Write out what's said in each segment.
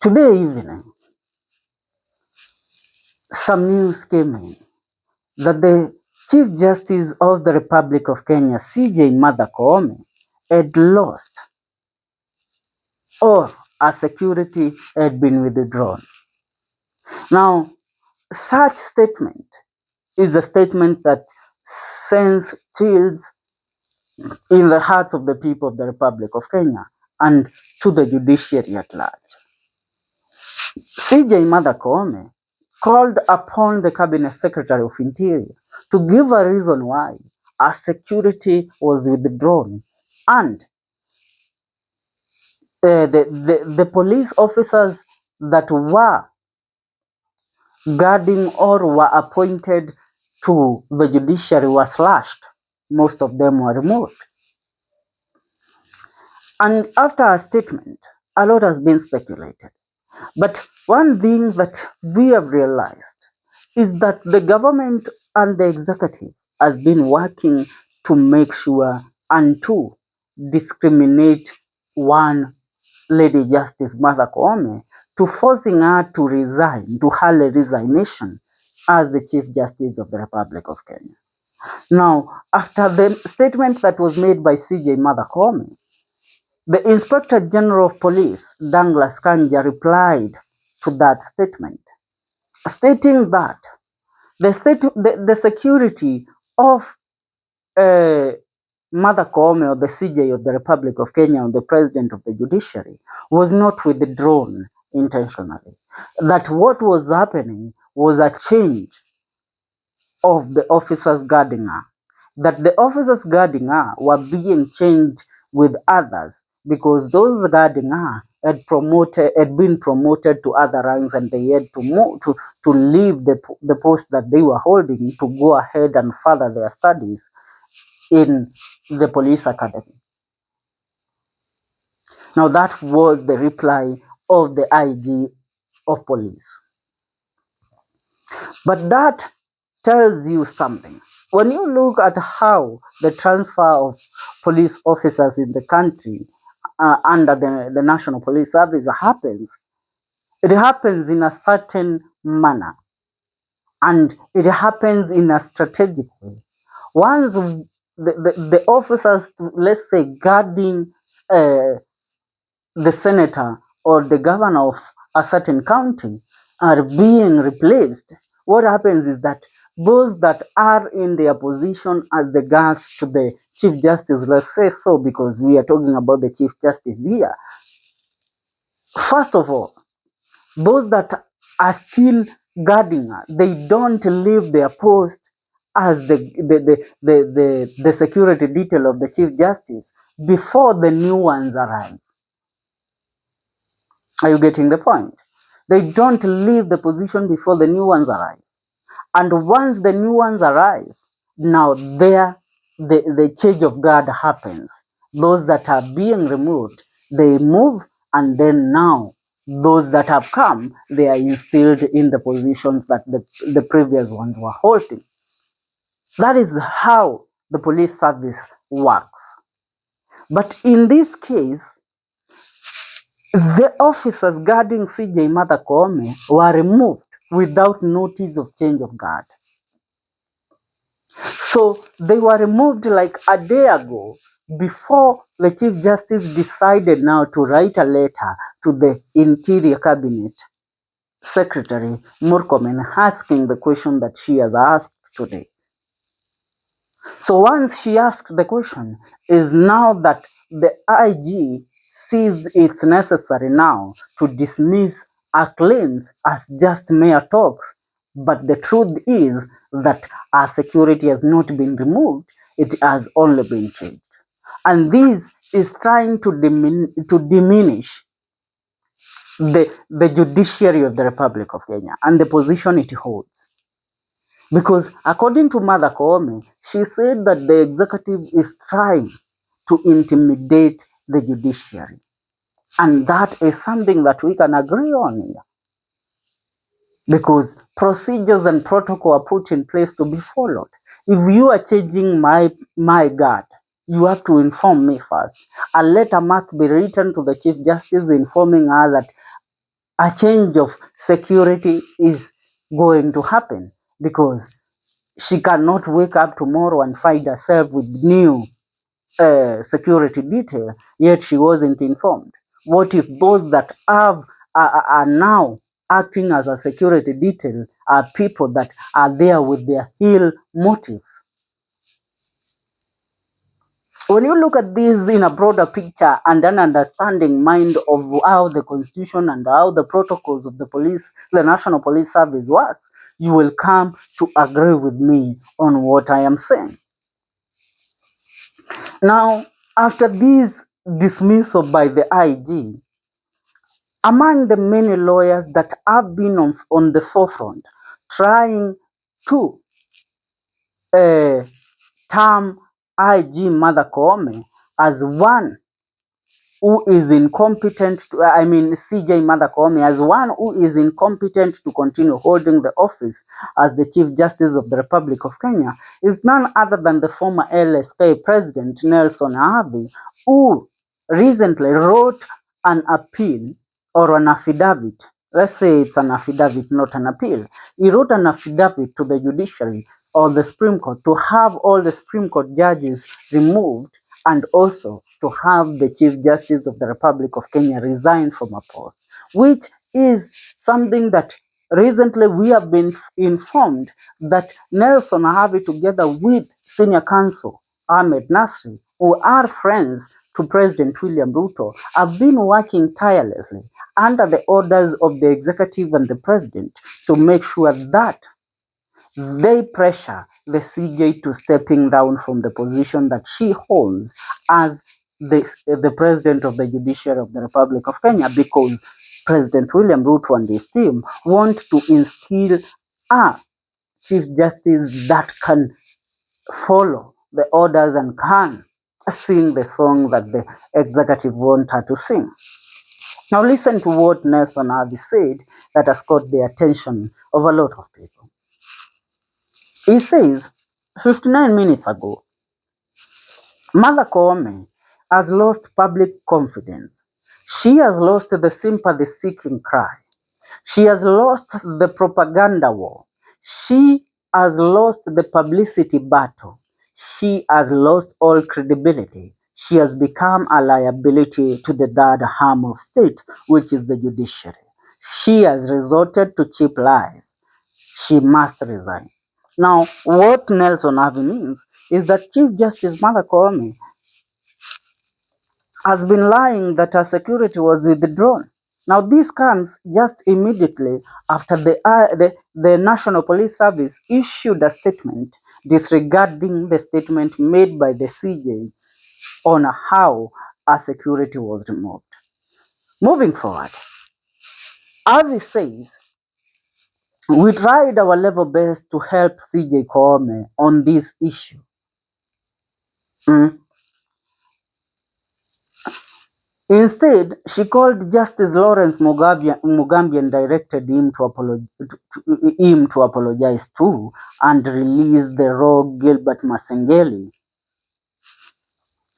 Today evening, some news came in that the Chief Justice of the Republic of Kenya, Signwd Koome, had lost, or a security had been withdrawn. Now, such statement is a statement that sends chills in the hearts of the people of the Republic of Kenya and to the judiciary at large. Signwd Koome called upon the Cabinet Secretary of Interior to give a reason why a security was withdrawn and the police officers that were guarding or were appointed to the judiciary were slashed. Most of them were removed. And after a statement, a lot has been speculated. But one thing that we have realized is that the government and the executive has been working to make sure and to discriminate one Lady Justice Martha Koome, to forcing her to resign, to her resignation as the Chief Justice of the Republic of Kenya. Now, after the statement that was made by Signwd Koome, the Inspector General of Police, Douglas Kanja, replied to that statement, stating that the security of Martha Koome, or the CJ of the Republic of Kenya, or the President of the Judiciary, was not withdrawn intentionally. That what was happening was a change of the officers guarding her. That the officers guarding her were being changed with others because those guarding her had been promoted to other ranks, and they had to move to leave the post that they were holding to go ahead and further their studies in the police academy. Now that was the reply of the IG of police. But that tells you something. When you look at how the transfer of police officers in the country under the National Police Service happens, it happens in a certain manner, and it happens in a strategic way. Once the officers, let's say, guarding the senator or the governor of a certain county are being replaced, what happens is that those that are in their position as the guards to the Chief Justice, let's say so, because we are talking about the Chief Justice here. First of all, those that are still guarding her, they don't leave their post as the security detail of the Chief Justice before the new ones arrive. Are you getting the point? They don't leave the position before the new ones arrive. And once the new ones arrive, now the change of guard happens. Those that are being removed, they move, and then now those that have come, they are instilled in the positions that the previous ones were holding. That is how the police service works. But in this case, the officers guarding Signwd Koome were removed without notice of change of guard. So they were removed like a day ago, before the Chief Justice decided now to write a letter to the Interior Cabinet Secretary Murkomen, asking the question that she has asked today. So once she asked the question, is now that the IG sees it's necessary now to dismiss our claims as just mere talks, but the truth is that our security has not been removed, it has only been changed. And this is trying to diminish the judiciary of the Republic of Kenya and the position it holds. Because according to Martha Koome, she said that the executive is trying to intimidate the judiciary. And that is something that we can agree on here. Because procedures and protocol are put in place to be followed. If you are changing my guard, you have to inform me first. A letter must be written to the Chief Justice informing her that a change of security is going to happen, because she cannot wake up tomorrow and find herself with new security detail, yet she wasn't informed. What if those that are now acting as a security detail are people that are there with their ill motive? When you look at this in a broader picture and an understanding mind of how the constitution and how the protocols of the police, the National Police Service works, you will come to agree with me on what I am saying. Now, after this dismissal by the IG, among the many lawyers that have been on the forefront trying to term IG Mother Koome as one who is incompetent to, CJ Mother Koome as one who is incompetent to continue holding the office as the Chief Justice of the Republic of Kenya, is none other than the former LSK President Nelson Havi, who recently wrote an appeal or an affidavit. Let's say it's an affidavit, not an appeal. He wrote an affidavit to the judiciary or the Supreme Court to have all the Supreme Court judges removed, and also to have the Chief Justice of the Republic of Kenya resign from a post, which is something that recently we have been informed that Nelson Havi, together with Senior Counsel Ahmed Nasri, who are friends to President William Ruto, have been working tirelessly under the orders of the executive and the president to make sure that they pressure the CJ to stepping down from the position that she holds as the president of the judiciary of the Republic of Kenya, because President William Ruto and his team want to instill a chief justice that can follow the orders and can sing the song that the executive want her to sing. Now listen to what Nelson Havi said that has caught the attention of a lot of people. He says, 59 minutes ago, Mother Koome has lost public confidence. She has lost the sympathy-seeking cry. She has lost the propaganda war. She has lost the publicity battle. She has lost all credibility. She has become a liability to the third arm of state, which is the judiciary. She has resorted to cheap lies. She must resign. Now, what Nelson Havi means is that Chief Justice Mother Koome has been lying that her security was withdrawn. Now, this comes just immediately after the National Police Service issued a statement disregarding the statement made by the CJ on how her security was removed. Moving forward, Havi says, we tried our level best to help CJ Koome on this issue. Instead, she called Justice Lawrence Mugambi and directed him to apologize to and release the rogue Gilbert Masengeli.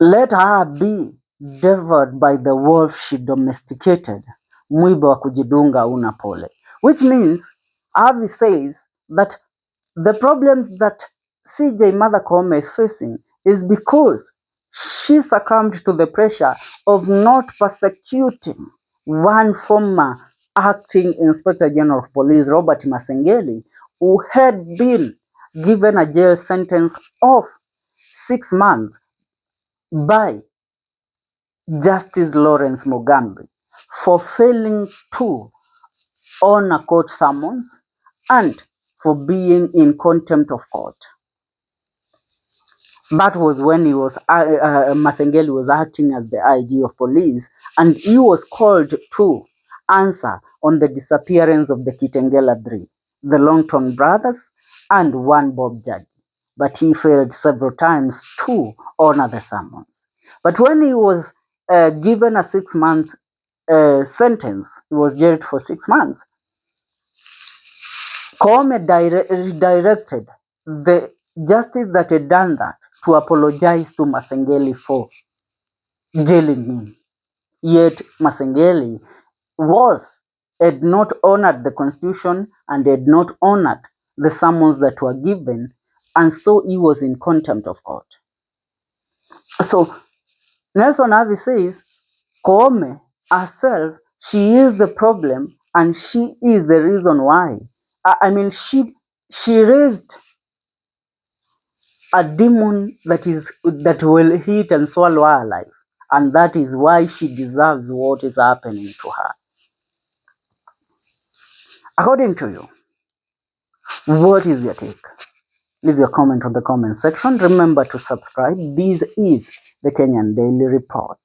Let her be devoured by the wolf she domesticated. Mwiba wa kujidunga una pole. Which means, Havi says that the problems that CJ Mother Koome is facing is because she succumbed to the pressure of not persecuting one former acting Inspector General of Police, Robert Masengeli, who had been given a jail sentence of 6 months by Justice Lawrence Mugambi for failing to honor court summons and for being in contempt of court. That was when he was Masengeli was acting as the IG of police, and he was called to answer on the disappearance of the Kitengela Three, the Longton brothers, and one Bob Judge. But he failed several times to honor the summons. But when he was given a 6 month sentence, he was jailed for 6 months. Koome redirected the justice that had done that to apologize to Masengeli for jailing him. Yet Masengeli was had not honored the constitution and had not honored the summons that were given, and so he was in contempt of court. So Nelson Havi says Koome herself, she is the problem and she is the reason why. I mean, she raised a demon that will eat and swallow her alive, and that is why she deserves what is happening to her. According to you, what is your take? Leave your comment on the comment section. Remember to subscribe. This is the Kenyan Daily Report.